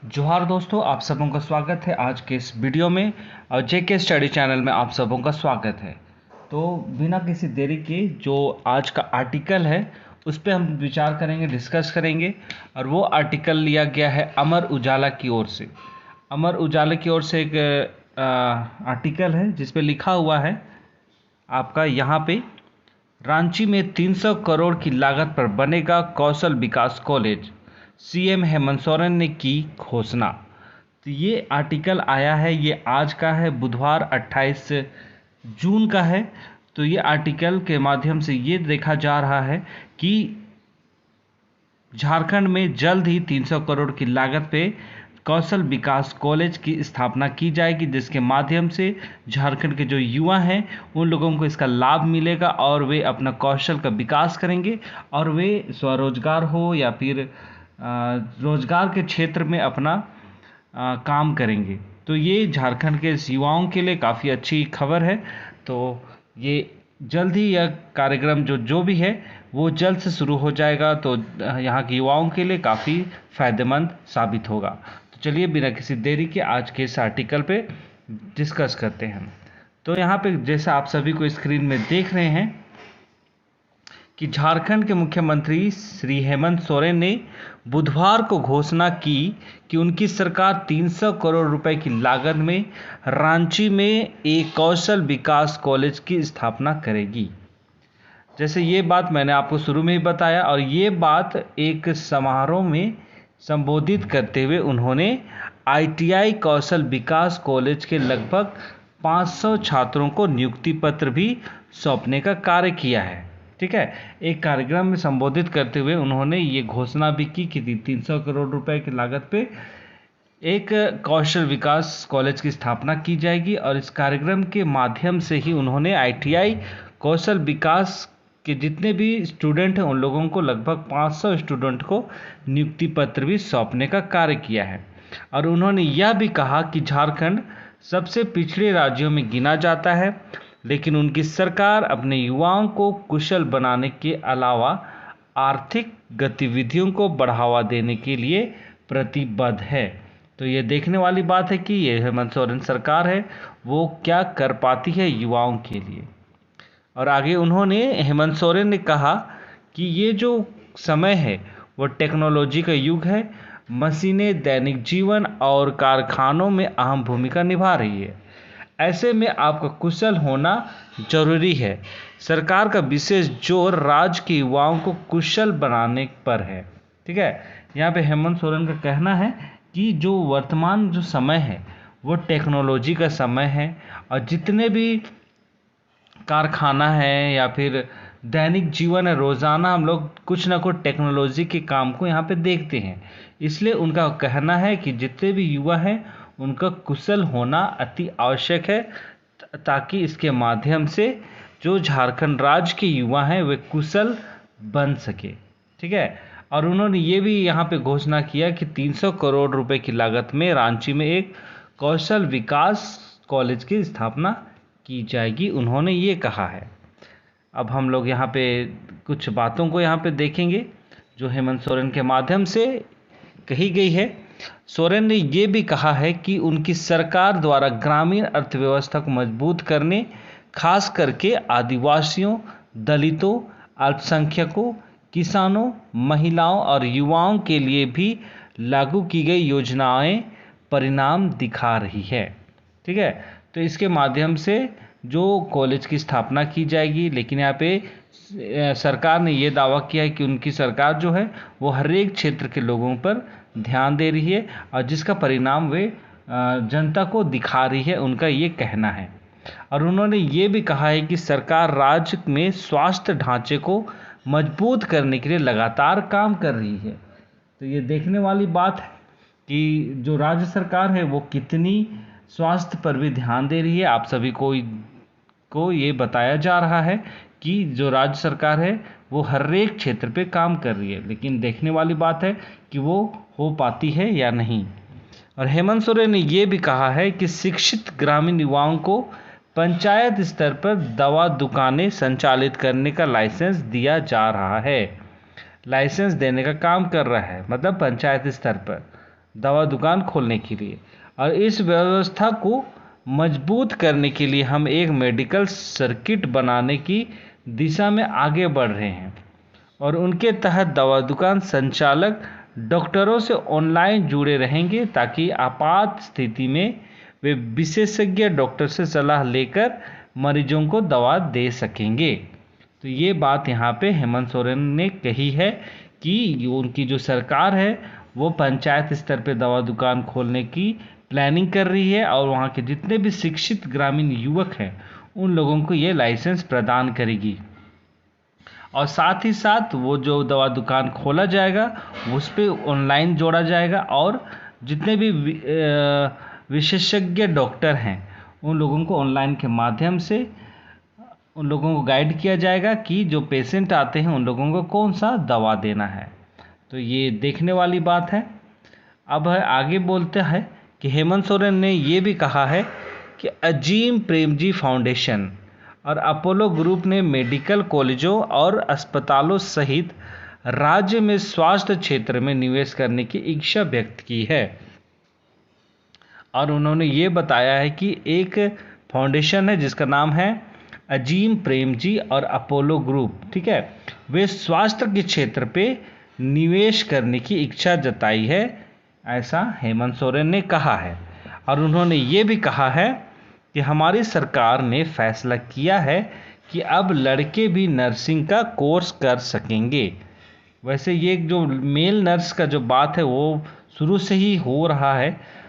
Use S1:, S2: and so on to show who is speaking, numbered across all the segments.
S1: जोहार दोस्तों, आप सबों का स्वागत है आज के इस वीडियो में और जेके स्टडी चैनल में आप सबों का स्वागत है। तो बिना किसी देरी के जो आज का आर्टिकल है उस पर हम विचार करेंगे, डिस्कस करेंगे। और वो आर्टिकल लिया गया है अमर उजाला की ओर से। अमर उजाला की ओर से एक आर्टिकल है जिस पे लिखा हुआ है आपका यहाँ पे, रांची में 300 करोड़ की लागत पर बनेगा कौशल विकास कॉलेज, सीएम हेमंत सोरेन ने की घोषणा। तो ये आर्टिकल आया है, ये आज का है, बुधवार 28 जून का है। तो ये आर्टिकल के माध्यम से ये देखा जा रहा है कि झारखंड में जल्द ही 300 करोड़ की लागत पे कौशल विकास कॉलेज की स्थापना की जाएगी, जिसके माध्यम से झारखंड के जो युवा हैं उन लोगों को इसका लाभ मिलेगा और वे अपना कौशल का विकास करेंगे और वे स्वरोजगार हो या फिर रोजगार के क्षेत्र में अपना काम करेंगे। तो ये झारखंड के युवाओं के लिए काफ़ी अच्छी खबर है। तो ये जल्द ही यह कार्यक्रम जो भी है वो जल्द से शुरू हो जाएगा, तो यहाँ के युवाओं के लिए काफ़ी फ़ायदेमंद साबित होगा। तो चलिए बिना किसी देरी के आज के इस आर्टिकल पे डिस्कस करते हैं। तो यहाँ पे जैसा आप सभी को स्क्रीन में देख रहे हैं कि झारखंड के मुख्यमंत्री श्री हेमंत सोरेन ने बुधवार को घोषणा की कि उनकी सरकार 300 करोड़ रुपए की लागत में रांची में एक कौशल विकास कॉलेज की स्थापना करेगी। जैसे ये बात मैंने आपको शुरू में ही बताया, और ये बात एक समारोह में संबोधित करते हुए उन्होंने आईटीआई कौशल विकास कॉलेज के लगभग 500 छात्रों को नियुक्ति पत्र भी सौंपने का कार्य किया है। ठीक है, एक कार्यक्रम में संबोधित करते हुए उन्होंने ये घोषणा भी की कि 300 करोड़ रुपए की लागत पे एक कौशल विकास कॉलेज की स्थापना की जाएगी। और इस कार्यक्रम के माध्यम से ही उन्होंने आईटीआई कौशल विकास के जितने भी स्टूडेंट हैं उन लोगों को, लगभग 500 स्टूडेंट को नियुक्ति पत्र भी सौंपने का कार्य किया है। और उन्होंने यह भी कहा कि झारखंड सबसे पिछड़े राज्यों में गिना जाता है, लेकिन उनकी सरकार अपने युवाओं को कुशल बनाने के अलावा आर्थिक गतिविधियों को बढ़ावा देने के लिए प्रतिबद्ध है। तो ये देखने वाली बात है कि ये हेमंत सोरेन सरकार है वो क्या कर पाती है युवाओं के लिए। और आगे उन्होंने, हेमंत सोरेन ने कहा कि ये जो समय है वो टेक्नोलॉजी का युग है, मशीनें दैनिक जीवन और कारखानों में अहम भूमिका निभा रही है। ऐसे में आपका कुशल होना जरूरी है। सरकार का विशेष जोर राज्य के युवाओं को कुशल बनाने पर है। ठीक है, यहाँ पे हेमंत सोरेन का कहना है कि जो वर्तमान जो समय है वो टेक्नोलॉजी का समय है, और जितने भी कारखाना है या फिर दैनिक जीवन है, रोज़ाना हम लोग कुछ ना कुछ टेक्नोलॉजी के काम को यहाँ पे देखते हैं। इसलिए उनका कहना है कि जितने भी युवा हैं उनका कुशल होना अति आवश्यक है, ताकि इसके माध्यम से जो झारखंड राज्य के युवा हैं वे कुशल बन सके। ठीक है, और उन्होंने ये भी यहाँ पे घोषणा किया कि 300 करोड़ रुपए की लागत में रांची में एक कौशल विकास कॉलेज की स्थापना की जाएगी, उन्होंने ये कहा है। अब हम लोग यहाँ पे कुछ बातों को यहाँ पे देखेंगे जो हेमंत सोरेन के माध्यम से कही गई है। सोरेन ने ये भी कहा है कि उनकी सरकार द्वारा ग्रामीण अर्थव्यवस्था को मजबूत करने, खास करके आदिवासियों, दलितों, अल्पसंख्यकों, किसानों, महिलाओं और युवाओं के लिए भी लागू की गई योजनाएं परिणाम दिखा रही है। ठीक है, तो इसके माध्यम से जो कॉलेज की स्थापना की जाएगी, लेकिन यहाँ पे सरकार ने ये दावा किया है कि उनकी सरकार जो है वो हर एक क्षेत्र के लोगों पर ध्यान दे रही है और जिसका परिणाम वे जनता को दिखा रही है, उनका ये कहना है। और उन्होंने ये भी कहा है कि सरकार राज्य में स्वास्थ्य ढांचे को मजबूत करने के लिए लगातार काम कर रही है। तो ये देखने वाली बात है कि जो राज्य सरकार है वो कितनी स्वास्थ्य पर भी ध्यान दे रही है। आप सभी को ये बताया जा रहा है कि जो राज्य सरकार है वो हर एक क्षेत्र पे काम कर रही है, लेकिन देखने वाली बात है कि वो हो पाती है या नहीं। और हेमंत सोरेन ने ये भी कहा है कि शिक्षित ग्रामीण युवाओं को पंचायत स्तर पर दवा दुकानें संचालित करने का लाइसेंस दिया जा रहा है। लाइसेंस देने का काम कर रहा है, मतलब पंचायत स्तर पर। दवा दुकान खोलने के लिए। और इस व्यवस्था को मजबूत करने के लिए हम एक मेडिकल सर्किट बनाने की दिशा में आगे बढ़ रहे हैं और उनके तहत दवा दुकान संचालक डॉक्टरों से ऑनलाइन जुड़े रहेंगे ताकि आपात स्थिति में वे विशेषज्ञ डॉक्टर से सलाह लेकर मरीजों को दवा दे सकेंगे। तो ये बात यहाँ पे हेमंत सोरेन ने कही है कि उनकी जो सरकार है वो पंचायत स्तर पे दवा दुकान खोलने की प्लानिंग कर रही है और वहाँ के जितने भी शिक्षित ग्रामीण युवक हैं उन लोगों को ये लाइसेंस प्रदान करेगी। और साथ ही साथ वो जो दवा दुकान खोला जाएगा उस पर ऑनलाइन जोड़ा जाएगा और जितने भी विशेषज्ञ डॉक्टर हैं उन लोगों को ऑनलाइन के माध्यम से उन लोगों को गाइड किया जाएगा कि जो पेशेंट आते हैं उन लोगों को कौन सा दवा देना है। तो ये देखने वाली बात है। अब आगे बोलते हैं कि हेमंत सोरेन ने ये भी कहा है कि अजीम प्रेमजी फाउंडेशन और अपोलो ग्रुप ने मेडिकल कॉलेजों और अस्पतालों सहित राज्य में स्वास्थ्य क्षेत्र में निवेश करने की इच्छा व्यक्त की है। और उन्होंने ये बताया है कि एक फाउंडेशन है जिसका नाम है अजीम प्रेमजी और अपोलो ग्रुप, ठीक है, वे स्वास्थ्य के क्षेत्र पे निवेश करने की इच्छा जताई है, ऐसा हेमंत सोरेन ने कहा है। और उन्होंने ये भी कहा है कि हमारी सरकार ने फैसला किया है कि अब लड़के भी नर्सिंग का कोर्स कर सकेंगे। वैसे ये जो मेल नर्स का जो बात है वो शुरू से ही हो रहा है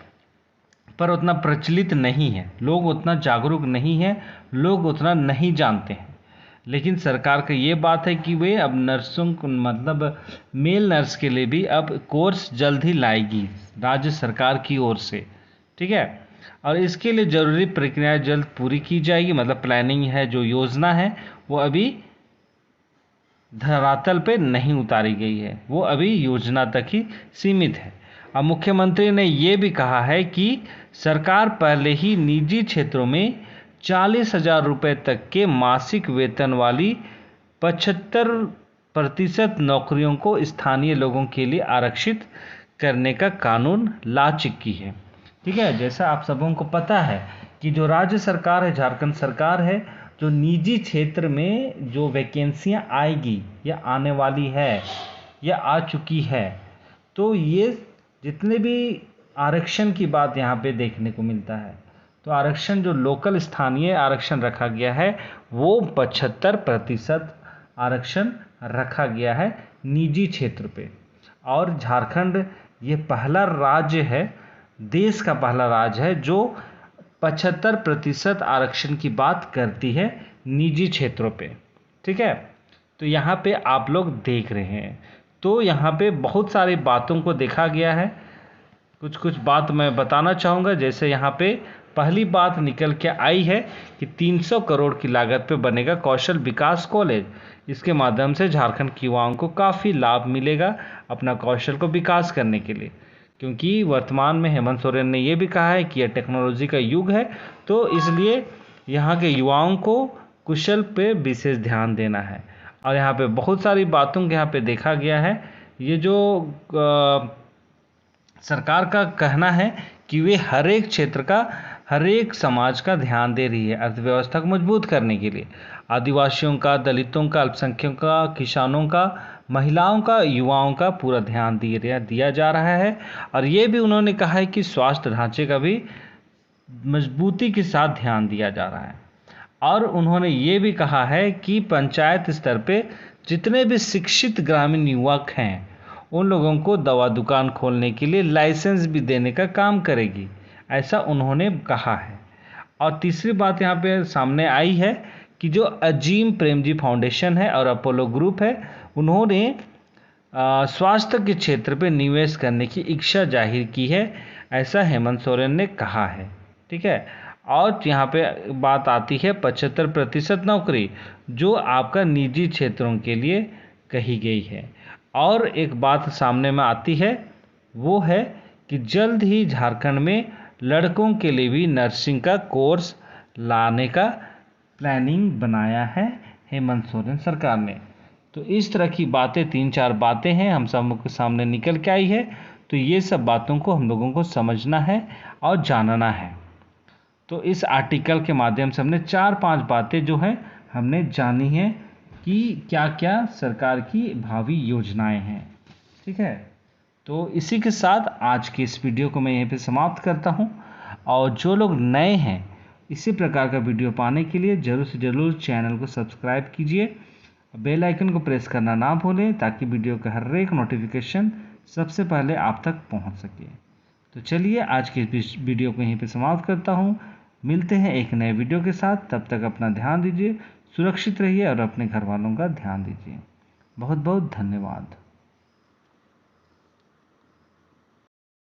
S1: पर उतना प्रचलित नहीं है, लोग उतना जागरूक नहीं हैं, लोग उतना नहीं जानते हैं। लेकिन सरकार का ये बात है कि वे अब नर्सों को मतलब मेल नर्स के लिए भी अब कोर्स जल्द ही लाएगी राज्य सरकार की ओर से, ठीक है। और इसके लिए ज़रूरी प्रक्रियाएं जल्द पूरी की जाएगी, मतलब प्लानिंग है, जो योजना है वो अभी धरातल पे नहीं उतारी गई है, वो अभी योजना तक ही सीमित है। अब मुख्यमंत्री ने ये भी कहा है कि सरकार पहले ही निजी क्षेत्रों में 40,000 रुपये तक के मासिक वेतन वाली 75% नौकरियों को स्थानीय लोगों के लिए आरक्षित करने का कानून ला चुकी है, ठीक है। जैसा आप सबों को पता है कि जो राज्य सरकार है, झारखंड सरकार है, जो निजी क्षेत्र में जो वैकेंसियां आएगी या आने वाली है या आ चुकी है, तो ये जितने भी आरक्षण की बात यहाँ पे देखने को मिलता है, तो आरक्षण जो लोकल स्थानीय आरक्षण रखा गया है वो 75% आरक्षण रखा गया है निजी क्षेत्र पे। और झारखंड ये पहला राज्य है, देश का पहला राज्य है जो 75% आरक्षण की बात करती है निजी क्षेत्रों पे, ठीक है। तो यहाँ पे आप लोग देख रहे हैं, तो यहाँ पे बहुत सारी बातों को देखा गया है। कुछ बात मैं बताना चाहूँगा। जैसे यहाँ पे पहली बात निकल के आई है कि 300 करोड़ की लागत पे बनेगा कौशल विकास कॉलेज। इसके माध्यम से झारखंड के युवाओं को काफ़ी लाभ मिलेगा अपना कौशल को विकास करने के लिए, क्योंकि वर्तमान में हेमंत सोरेन ने ये भी कहा है कि यह टेक्नोलॉजी का युग है, तो इसलिए यहाँ के युवाओं को कुशल पे विशेष ध्यान देना है। और यहाँ पे बहुत सारी बातों को यहाँ पे देखा गया है। ये जो सरकार का कहना है कि वे हर एक क्षेत्र का, हर एक समाज का ध्यान दे रही है अर्थव्यवस्था को मजबूत करने के लिए। आदिवासियों का, दलितों का, अल्पसंख्यकों का, किसानों का, महिलाओं का, युवाओं का पूरा ध्यान दिया जा रहा है। और ये भी उन्होंने कहा है कि स्वास्थ्य ढांचे का भी मजबूती के साथ ध्यान दिया जा रहा है। और उन्होंने ये भी कहा है कि पंचायत स्तर पे जितने भी शिक्षित ग्रामीण युवक हैं उन लोगों को दवा दुकान खोलने के लिए लाइसेंस भी देने का काम करेगी, ऐसा उन्होंने कहा है। और तीसरी बात यहाँ पे सामने आई है कि जो अजीम प्रेमजी फाउंडेशन है और अपोलो ग्रुप है, उन्होंने स्वास्थ्य के क्षेत्र पे निवेश करने की इच्छा जाहिर की है, ऐसा हेमंत सोरेन ने कहा है, ठीक है। और यहाँ पे बात आती है 75% नौकरी जो आपका निजी क्षेत्रों के लिए कही गई है। और एक बात सामने में आती है वो है कि जल्द ही झारखंड में लड़कों के लिए भी नर्सिंग का कोर्स लाने का प्लानिंग बनाया है हेमंत सोरेन सरकार ने। तो इस तरह की बातें, 3-4 बातें हैं हम सब के सामने निकल के आई है। तो ये सब बातों को हम लोगों को समझना है और जानना है। तो इस आर्टिकल के माध्यम से हमने 4-5 बातें जो है हमने जानी है कि क्या क्या सरकार की भावी योजनाएं हैं। ठीक है, तो इसी के साथ आज की इस वीडियो को मैं यहीं पे समाप्त करता हूं। और जो लोग नए हैं इसी प्रकार का वीडियो पाने के लिए ज़रूर से ज़रूर चैनल को सब्सक्राइब कीजिए, बेल आइकन को प्रेस करना ना भूलें ताकि वीडियो का हर एक नोटिफिकेशन सबसे पहले आप तक पहुंच सके। तो चलिए आज के इस वीडियो को यहीं पे समाप्त करता हूं। मिलते हैं एक नए वीडियो के साथ, तब तक अपना ध्यान दीजिए, सुरक्षित रहिए और अपने घर वालों का ध्यान दीजिए। बहुत बहुत धन्यवाद।